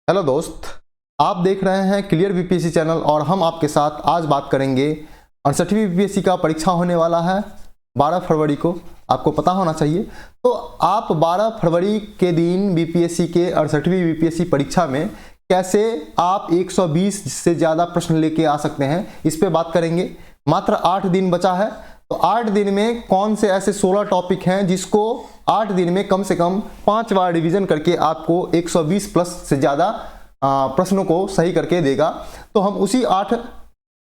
Hello दोस्त, आप देख रहे हैं क्लियर बीपीएससी चैनल और हम आपके साथ आज बात करेंगे 68वीं बीपीएससी का परीक्षा होने वाला है 12 फरवरी को। आपको पता होना चाहिए। तो आप 12 फरवरी के दिन बीपीएससी के 68वीं बीपीएससी परीक्षा में कैसे आप 120 से ज़्यादा प्रश्न लेके आ सकते हैं, इस पे बात करेंगे। मात्र 8 दिन बचा है, तो 8 दिन में कौन से ऐसे 16 टॉपिक हैं जिसको 8 दिन में कम से कम 5 बार रिवीजन करके आपको 120 प्लस से ज़्यादा प्रश्नों को सही करके देगा। तो हम उसी 8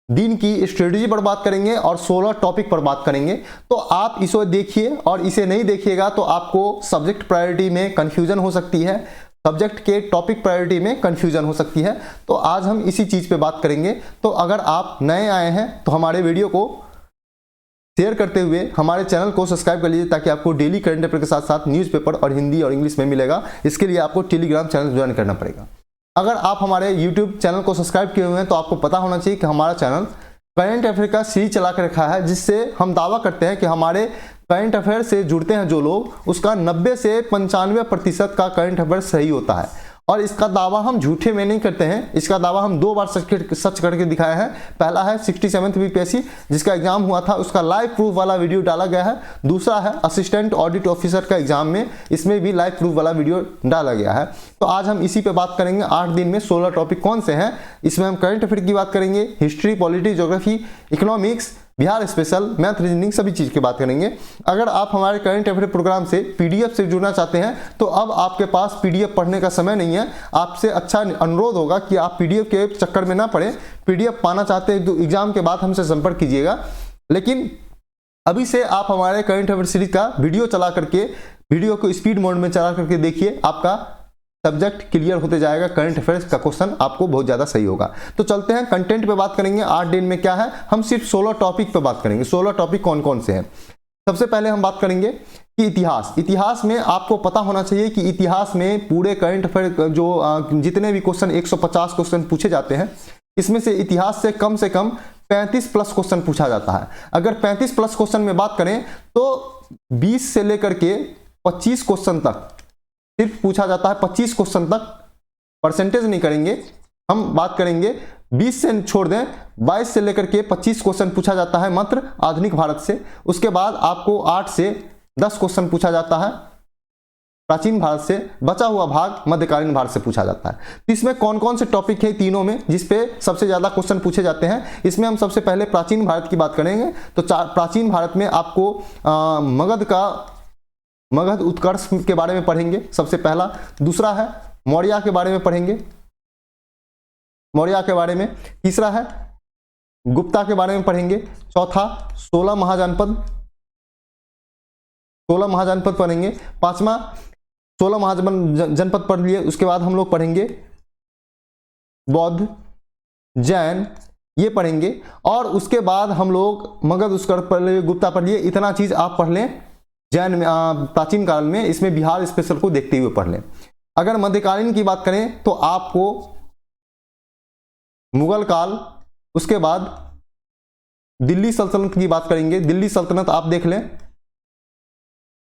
दिन की स्ट्रेटजी पर बात करेंगे और 16 टॉपिक पर बात करेंगे। तो आप इसे देखिए, और इसे नहीं देखिएगा तो आपको सब्जेक्ट प्रायोरिटी में कन्फ्यूजन हो सकती है, सब्जेक्ट के टॉपिक प्रायोरिटी में कन्फ्यूजन हो सकती है। तो आज हम इसी चीज़ पे बात करेंगे। तो अगर आप नए आए हैं तो हमारे वीडियो को शेयर करते हुए हमारे चैनल को सब्सक्राइब कर लीजिए, ताकि आपको डेली करंट अफेयर के साथ साथ न्यूज़पेपर और हिंदी और इंग्लिश में मिलेगा। इसके लिए आपको टेलीग्राम चैनल ज्वाइन करना पड़ेगा। अगर आप हमारे यूट्यूब चैनल को सब्सक्राइब किए हुए हैं तो आपको पता होना चाहिए कि हमारा चैनल करंट अफेयर का सीरीज चला कर रखा है, जिससे हम दावा करते हैं कि हमारे करंट अफेयर से जुड़ते हैं जो लोग, उसका 90 से 95% का करंट अफेयर सही होता है। और इसका दावा हम झूठे में नहीं करते हैं, इसका दावा हम 2 बार सच करके दिखाया है। पहला है 67th बीपीएससी जिसका एग्जाम हुआ था, उसका लाइव प्रूफ वाला वीडियो डाला गया है। दूसरा है असिस्टेंट ऑडिट ऑफिसर का एग्जाम में, इसमें भी लाइव प्रूफ वाला वीडियो डाला गया है। तो आज हम इसी पे बात करेंगे। 8 दिन में 16 टॉपिक कौन से हैं, इसमें हम करंट अफेयर की बात करेंगे, history, polity, geography, economics, Bihar special, math, reasoning, सभी चीज़ की बात करेंगे। अगर आप हमारे करंट अफेयर प्रोग्राम से पीडीएफ से जुड़ना चाहते हैं तो अब आपके पास पीडीएफ पढ़ने का समय नहीं है। आपसे अच्छा अनुरोध होगा कि आप पीडीएफ के चक्कर में ना पड़े। पीडीएफ पाना चाहते हैं तो एग्जाम के बाद हमसे संपर्क कीजिएगा। लेकिन अभी से आप हमारे करंट अफेयर सीरीज का वीडियो चला करके, वीडियो को स्पीड मोड में चला करके देखिए, आपका सब्जेक्ट क्लियर होते जाएगा। करंट अफेयर्स का क्वेश्चन आपको बहुत ज़्यादा सही होगा। तो चलते हैं कंटेंट पे बात करेंगे। 8 दिन में क्या है, हम सिर्फ 16 टॉपिक पे बात करेंगे। 16 टॉपिक कौन कौन से हैं। सबसे पहले हम बात करेंगे कि इतिहास में आपको पता होना चाहिए कि इतिहास में पूरे करंट अफेयर जो जितने भी क्वेश्चन 150 क्वेश्चन पूछे जाते हैं, इसमें से इतिहास से कम 35 प्लस क्वेश्चन पूछा जाता है। अगर 35 प्लस क्वेश्चन में बात करें तो 20 से लेकर के 25 क्वेश्चन तक सिर्फ पूछा जाता है। 25 क्वेश्चन तक, परसेंटेज नहीं करेंगे, हम बात करेंगे 20 से छोड़ दें, 22 से लेकर के 25 क्वेश्चन पूछा जाता है मात्र आधुनिक भारत से। उसके बाद आपको 8 से 10 क्वेश्चन पूछा जाता है प्राचीन भारत से, बचा हुआ भाग मध्यकालीन भारत से पूछा जाता है। तो इसमें कौन कौन से टॉपिक है तीनों में जिसपे सबसे ज्यादा क्वेश्चन पूछे जाते हैं, इसमें हम सबसे पहले प्राचीन भारत की बात करेंगे। तो प्राचीन भारत में आपको मगध उत्कर्ष के बारे में पढ़ेंगे, सबसे पहला। दूसरा है मौर्य के बारे में पढ़ेंगे, मौर्य के बारे में। तीसरा है गुप्ता के बारे में पढ़ेंगे। चौथा 16 महाजनपद पढ़ेंगे। पांचवा 16 महाजनपद पढ़ लिए, उसके बाद हम लोग पढ़ेंगे बौद्ध, जैन, ये पढ़ेंगे। और उसके बाद हम लोग मगध उत्कर्ष पढ़ लिए, गुप्ता पढ़ लिए। इतना चीज आप पढ़ लें जैन में, प्राचीन काल में, इसमें बिहार स्पेशल को देखते हुए पढ़ लें। अगर मध्यकालीन की बात करें तो आपको मुगल काल, उसके बाद दिल्ली सल्तनत की बात करेंगे। दिल्ली सल्तनत आप देख लें,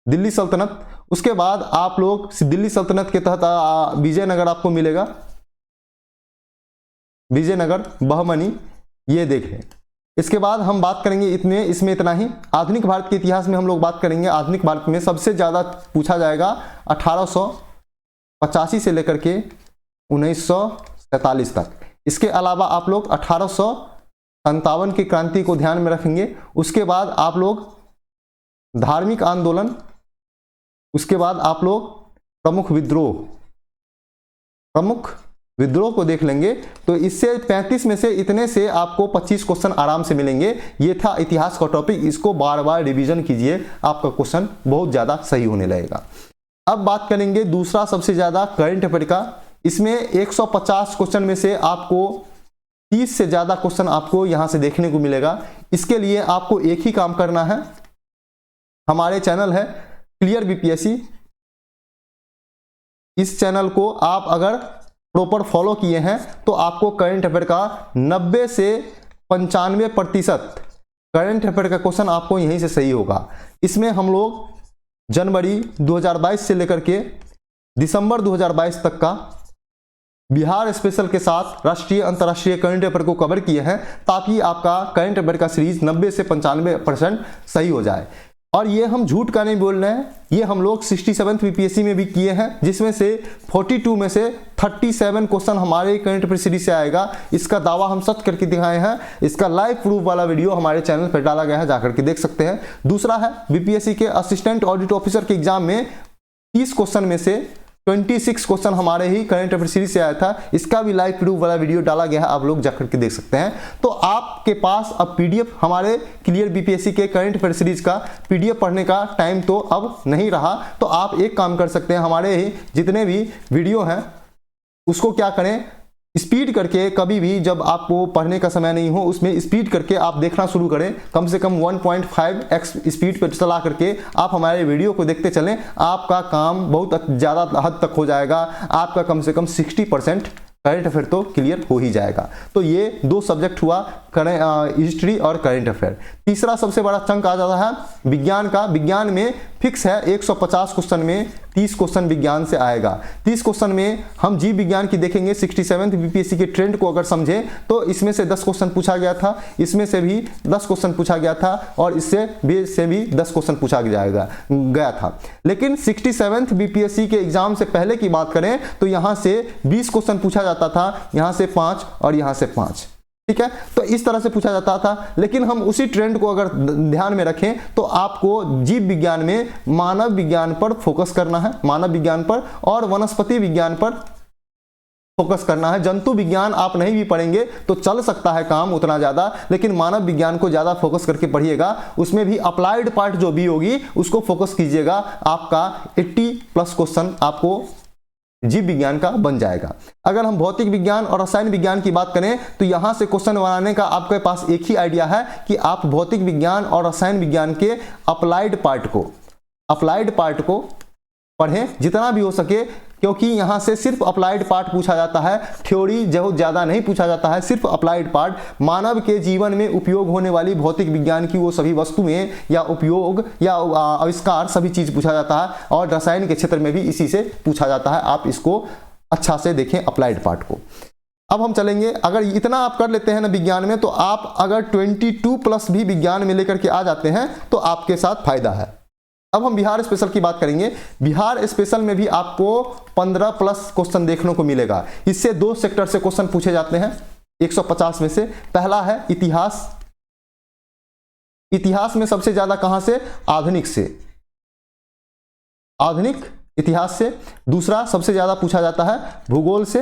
दिल्ली सल्तनत। उसके बाद आप लोग दिल्ली सल्तनत के तहत विजयनगर आपको मिलेगा, विजयनगर, बहमनी, ये देख लें। इसके बाद हम बात करेंगे इसमें इतना ही। आधुनिक भारत के इतिहास में हम लोग बात करेंगे। आधुनिक भारत में सबसे ज़्यादा पूछा जाएगा 1885 से लेकर के 1947 तक। इसके अलावा आप लोग 1857 की क्रांति को ध्यान में रखेंगे। उसके बाद आप लोग धार्मिक आंदोलन, उसके बाद आप लोग प्रमुख विद्रोह को देख लेंगे। तो इससे 35 में से इतने से आपको 25 क्वेश्चन आराम से मिलेंगे। ये था इतिहास का टॉपिक, इसको बार बार रिवीजन कीजिए, आपका क्वेश्चन बहुत ज़्यादा सही होने लगेगा। अब बात करेंगे दूसरा सबसे ज़्यादा करंट अफेयर का। इसमें 150 क्वेश्चन में से आपको 30 से ज़्यादा क्वेश्चन आपको यहाँ से देखने को मिलेगा। इसके लिए आपको एक ही काम करना है, हमारे चैनल है क्लियर बीपीएससी, इस चैनल को आप अगर प्रॉपर फॉलो किए हैं तो आपको करंट अफेयर का 90 से 95% करंट अफेयर का क्वेश्चन आपको यहीं से सही होगा। इसमें हम लोग जनवरी 2022 से लेकर के दिसंबर 2022 तक का बिहार स्पेशल के साथ राष्ट्रीय अंतर्राष्ट्रीय करंट अफेयर को कवर किए हैं, ताकि आपका करंट अफेयर का सीरीज 90 से 95% सही हो जाए। और ये हम झूठ का नहीं बोल रहे हैं, ये हम लोग 67th बीपीएससी में भी किए हैं, जिसमें से 42 में से 37 क्वेश्चन हमारे करंट अफेयर सीरीज से आएगा। इसका दावा हम सच करके दिखाए हैं। इसका लाइव प्रूफ वाला वीडियो हमारे चैनल पर डाला गया है, जाकर के देख सकते हैं। दूसरा है बीपीएससी के असिस्टेंट ऑडिट ऑफिसर के एग्जाम में 30 क्वेश्चन में से 26 क्वेश्चन हमारे ही करंट अफेयर सीरीज से आया था। इसका भी लाइव प्रूफ वाला वीडियो डाला गया है, आप लोग जाकर के देख सकते हैं। तो आपके पास अब पीडीएफ हमारे क्लियर बीपीएससी के करंट अफेयर सीरीज का पीडीएफ पढ़ने का टाइम तो अब नहीं रहा। तो आप एक काम कर सकते हैं, हमारे ही जितने भी वीडियो हैं उसको क्या करें, स्पीड करके, कभी भी जब आपको पढ़ने का समय नहीं हो उसमें स्पीड करके आप देखना शुरू करें। कम से कम 1.5x स्पीड पर चला करके आप हमारे वीडियो को देखते चलें। आपका काम बहुत ज़्यादा हद तक हो जाएगा। आपका कम से कम 60% करंट अफेयर तो क्लियर हो ही जाएगा। तो ये 2 सब्जेक्ट हुआ, हिस्ट्री और करंट अफेयर। तीसरा सबसे बड़ा चंक आ जाता है विज्ञान का। विज्ञान में फिक्स है 150 क्वेश्चन में 30 क्वेश्चन विज्ञान से आएगा। 30 क्वेश्चन में हम जीव विज्ञान की देखेंगे। 67th बीपीएससी के ट्रेंड को अगर समझें तो इसमें से 10 क्वेश्चन पूछा गया था, इसमें से भी 10 क्वेश्चन पूछा गया था, और इससे भी 10 क्वेश्चन पूछा गया था। लेकिन 67th बीपीएससी के एग्जाम से पहले की बात करें तो यहाँ से 20 क्वेश्चन पूछा जाता था, यहाँ से 5 और यहाँ से 5। ठीक है, तो इस तरह से पूछा जाता था। लेकिन हम उसी ट्रेंड को अगर ध्यान में रखें तो आपको जीव विज्ञान में मानव विज्ञान पर फोकस करना है, मानव विज्ञान पर, और वनस्पति विज्ञान पर फोकस करना है। जंतु विज्ञान आप नहीं भी पढ़ेंगे तो चल सकता है काम उतना ज्यादा, लेकिन मानव विज्ञान को ज्यादा फोकस करके पढ़िएगा। उसमें भी अप्लाइड पार्ट जो भी होगी उसको फोकस कीजिएगा। आपका 80+ क्वेश्चन आपको जीव विज्ञान का बन जाएगा। अगर हम भौतिक विज्ञान और रसायन विज्ञान की बात करें तो यहां से क्वेश्चन बनाने का आपके पास एक ही आइडिया है कि आप भौतिक विज्ञान और रसायन विज्ञान के अप्लाइड पार्ट को पढ़ें जितना भी हो सके, क्योंकि यहां से सिर्फ अप्लाइड पार्ट पूछा जाता है। थ्योरी जो ज्यादा नहीं पूछा जाता है, सिर्फ अप्लाइड पार्ट। मानव के जीवन में उपयोग होने वाली भौतिक विज्ञान की वो सभी वस्तुएं या उपयोग या आविष्कार सभी चीज पूछा जाता है, और रसायन के क्षेत्र में भी इसी से पूछा जाता है। आप इसको अच्छा से देखें अप्लाइड पार्ट को। अब हम चलेंगे, अगर इतना आप कर लेते हैं ना विज्ञान में, तो आप अगर 22+ भी विज्ञान में लेकर के आ जाते हैं तो आपके साथ फायदा है। अब हम बिहार स्पेशल की बात करेंगे। बिहार स्पेशल में भी आपको 15+ क्वेश्चन देखने को मिलेगा। इससे 2 सेक्टर से क्वेश्चन पूछे जाते हैं 150 में से। पहला है इतिहास। इतिहास में सबसे ज्यादा कहां से? आधुनिक से, आधुनिक इतिहास से। दूसरा सबसे ज्यादा पूछा जाता है भूगोल से।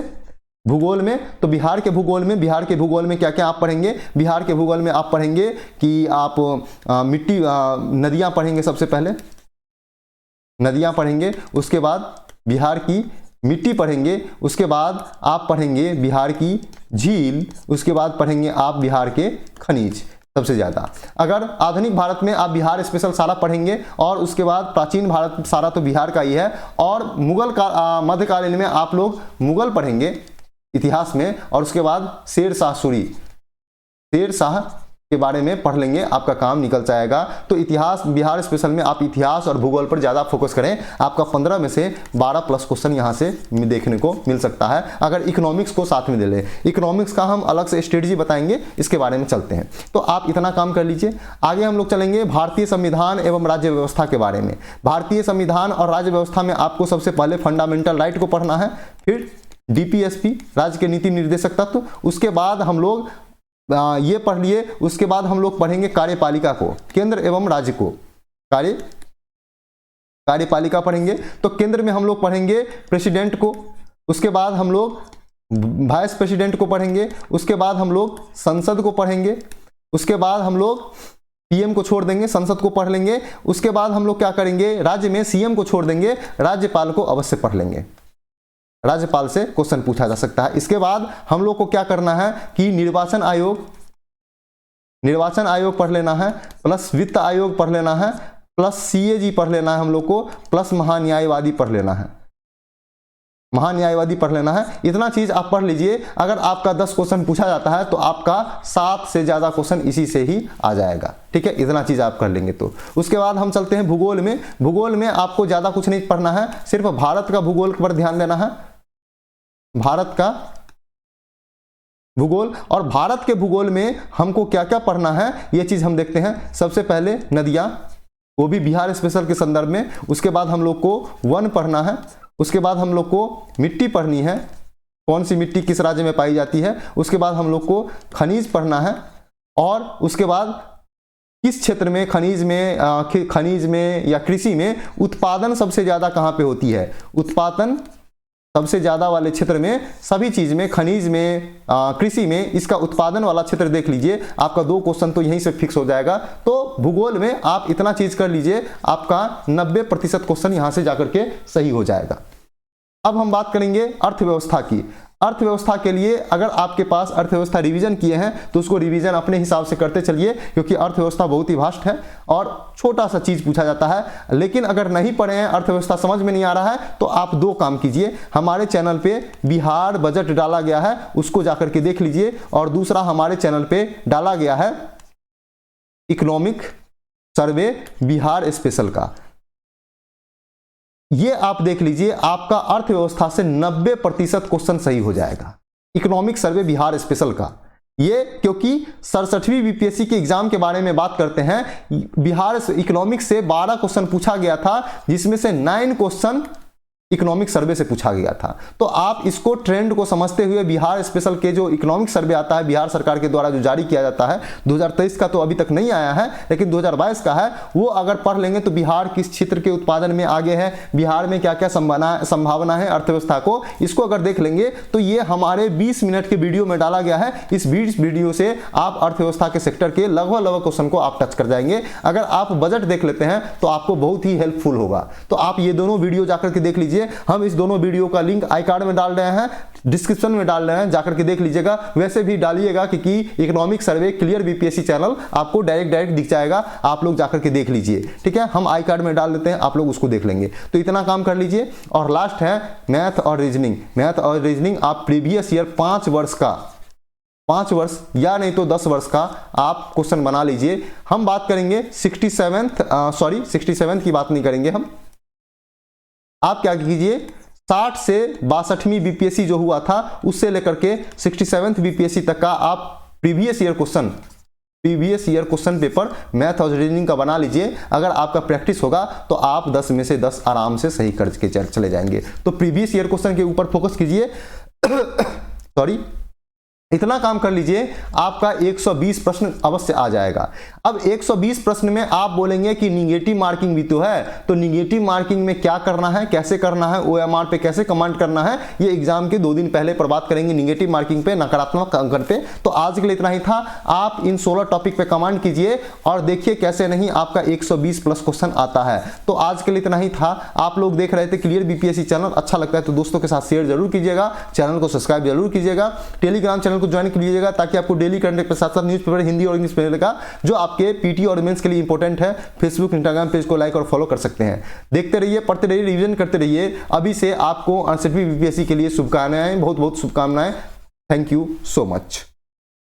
भूगोल में तो बिहार के भूगोल में क्या क्या आप पढ़ेंगे? बिहार के भूगोल में आप पढ़ेंगे कि आप मिट्टी, नदियां पढ़ेंगे। सबसे पहले नदियां पढ़ेंगे, उसके बाद बिहार की मिट्टी पढ़ेंगे, उसके बाद आप पढ़ेंगे बिहार की झील, उसके बाद पढ़ेंगे आप बिहार के खनिज सबसे ज़्यादा। अगर आधुनिक भारत में आप बिहार स्पेशल सारा पढ़ेंगे, और उसके बाद प्राचीन भारत सारा तो बिहार का ही है, और मुगल का मध्यकालीन में आप लोग मुगल पढ़ेंगे इतिहास में, और उसके बाद शेर शाह के बारे में पढ़ लेंगे, आपका काम निकल जाएगा। तो इतिहास बिहार स्पेशल में आप इतिहास और भूगोल पर ज़्यादा फोकस करें। आपका 15 में से 12+ क्वेश्चन यहाँ से देखने को मिल सकता है, अगर इकोनॉमिक्स को साथ में ले लें। इकोनॉमिक्स का हम अलग से स्ट्रेटजी बताएंगे, इसके बारे में चलते हैं। तो आप इतना काम कर लीजिए। आगे हम लोग चलेंगे भारतीय संविधान एवं राज्य व्यवस्था के बारे में। भारतीय संविधान और राज्य व्यवस्था में आपको सबसे पहले फंडामेंटल राइट को पढ़ना है, फिर डीपीएसपी राज्य के नीति निर्देशक तत्व, उसके बाद हम लोग ये पढ़ लिए। उसके बाद हम लोग पढ़ेंगे कार्यपालिका को, केंद्र एवं राज्य को, कार्यपालिका पढ़ेंगे। तो केंद्र में हम लोग पढ़ेंगे प्रेसिडेंट को, उसके बाद हम लोग वाइस प्रेसिडेंट को पढ़ेंगे, उसके बाद हम लोग संसद को पढ़ेंगे, उसके बाद हम लोग पीएम को छोड़ देंगे, संसद को पढ़ लेंगे। उसके बाद हम लोग क्या करेंगे, राज्य में सीएम को छोड़ देंगे, राज्यपाल को अवश्य पढ़ लेंगे। राज्यपाल से क्वेश्चन पूछा जा सकता है। इसके बाद हम लोग को क्या करना है कि निर्वाचन आयोग पढ़ लेना है, प्लस वित्त आयोग पढ़ लेना है, प्लस सीएजी पढ़ लेना है हम लोग को, प्लस महान्यायवादी पढ़ लेना है, इतना चीज आप पढ़ लीजिए। अगर आपका 10 क्वेश्चन पूछा जाता है तो आपका 7 से ज्यादा क्वेश्चन इसी से ही आ जाएगा। ठीक है, इतना चीज आप कर लेंगे। तो उसके बाद हम चलते हैं भूगोल में। भूगोल में आपको ज्यादा कुछ नहीं पढ़ना है, सिर्फ भारत का भूगोल पर ध्यान देना है। भारत का भूगोल। और भारत के भूगोल में हमको क्या क्या पढ़ना है ये चीज हम देखते हैं। सबसे पहले नदियां, वो भी बिहार स्पेशल के संदर्भ में। उसके बाद हम लोग को वन पढ़ना है। उसके बाद हम लोग को मिट्टी पढ़नी है, कौन सी मिट्टी किस राज्य में पाई जाती है। उसके बाद हम लोग को खनिज पढ़ना है। और उसके बाद किस क्षेत्र में खनिज में या कृषि में उत्पादन सबसे ज्यादा कहाँ पे होती है। उत्पादन सबसे ज्यादा वाले क्षेत्र में, सभी चीज में, खनिज में, कृषि में, इसका उत्पादन वाला क्षेत्र देख लीजिए। आपका 2 क्वेश्चन तो यहीं से फिक्स हो जाएगा। तो भूगोल में आप इतना चीज कर लीजिए, आपका 90% क्वेश्चन यहां से जाकर के सही हो जाएगा। अब हम बात करेंगे अर्थव्यवस्था की। अर्थव्यवस्था के लिए अगर आपके पास अर्थव्यवस्था रिवीजन किए हैं तो उसको रिवीजन अपने हिसाब से करते चलिए, क्योंकि अर्थव्यवस्था बहुत ही वास्ट है और छोटा सा चीज पूछा जाता है। लेकिन अगर नहीं पढ़े हैं, अर्थव्यवस्था समझ में नहीं आ रहा है, तो आप 2 काम कीजिए। हमारे चैनल पे बिहार बजट डाला गया है, उसको जाकर के देख लीजिए। और दूसरा हमारे चैनल पे डाला गया है इकोनॉमिक सर्वे बिहार स्पेशल का, ये आप देख लीजिए। आपका अर्थव्यवस्था से 90% क्वेश्चन सही हो जाएगा, इकोनॉमिक सर्वे बिहार स्पेशल का। ये क्योंकि 67वीं बीपीएससी के एग्जाम के बारे में बात करते हैं। बिहार इकोनॉमिक्स से 12 क्वेश्चन पूछा गया था, जिसमें से 9 क्वेश्चन इकोनॉमिक सर्वे से पूछा गया था। तो आप इसको ट्रेंड को समझते हुए, बिहार स्पेशल के जो इकोनॉमिक सर्वे आता है बिहार सरकार के द्वारा जो जारी किया जाता है, 2023 का तो अभी तक नहीं आया है, लेकिन 2022 का है, वो अगर पढ़ लेंगे तो बिहार किस क्षेत्र के उत्पादन में आगे है, बिहार में क्या क्या संभावना है अर्थव्यवस्था को, इसको अगर देख लेंगे तो ये हमारे 20 मिनट के वीडियो में डाला गया है। इस 20 वीडियो से आप अर्थव्यवस्था के सेक्टर के लगभग क्वेश्चन को आप टच कर जाएंगे। अगर आप बजट देख लेते हैं तो आपको बहुत ही हेल्पफुल होगा। तो आप ये दोनों वीडियो जाकर के देख लीजिए। हम इस दोनों वीडियो का लिंक आई कार्ड में डाल रहे हैं, डिस्क्रिप्शन में डाल रहे हैं, जाकर के देख लीजिएगा। वैसे भी डालिएगा कि economic survey clear BPSC channel आपको डायरेक्ट दिख जाएगा, आप लोग जाकर के देख लीजिए। ठीक है, हम आई कार्ड में डाल देते हैं, आप लोग उसको देख लेंगे। तो इतना काम कर लीजिए। और लास्ट है मैथ और रीजनिंग। मैथ और रीजनिंग आप प्रीवियस ईयर 5 वर्ष या नहीं तो 10 वर्ष का आप क्वेश्चन बना लीजिए। हम बात करेंगे 67th की बात नहीं करेंगे हम। आप क्या कीजिए, 60 से 62वीं बीपीएससी जो हुआ था उससे लेकर के 67th बीपीएससी तक का आप previous year question paper math और रीजनिंग का बना लीजिए। अगर आपका प्रैक्टिस होगा तो आप 10 में से 10 आराम से सही करके चले जाएंगे। तो प्रीवियस ईयर क्वेश्चन के ऊपर फोकस कीजिए। इतना काम कर लीजिए, आपका 120 प्रश्न अवश्य आ जाएगा। अब 120 प्रश्न में आप बोलेंगे कि निगेटिव मार्किंग भी तो है, तो निगेटिव मार्किंग में क्या करना है, कैसे करना है, ओएमआर पे कैसे कमेंट करना है, ये एग्जाम के 2 दिन पहले पर बात करेंगे। निगेटिव मार्किंग पे, नकारात्मक अंकन पे। तो आज के लिए इतना ही था। आप इन 16 टॉपिक पे कमेंट कीजिए और देखिए कैसे नहीं आपका 120 प्लस क्वेश्चन आता है। तो आज के लिए इतना ही था। आप लोग देख रहे थे क्लियर बीपीएससी चैनल। अच्छा लगता है तो दोस्तों के साथ शेयर जरूर कीजिएगा, चैनल को सब्सक्राइब जरूर कीजिएगा, टेलीग्राम चैनल को ज्वाइन कीजिएगा, ताकि आपको डेली करंट के साथ साथ न्यूज़पेपर हिंदी और इंग्लिश में मिलेगा, जो आपके पीटी और मेंस के लिए इंपॉर्टेंट है। फेसबुक इंस्टाग्राम पेज को लाइक और फॉलो कर सकते हैं। देखते रहिए, पढ़ते रहिए, रिवीजन करते रहिए। अभी से आपको 68वीं बीपीएससी के लिए शुभकामनाएं, बहुत बहुत शुभकामनाएं। Thank you so much.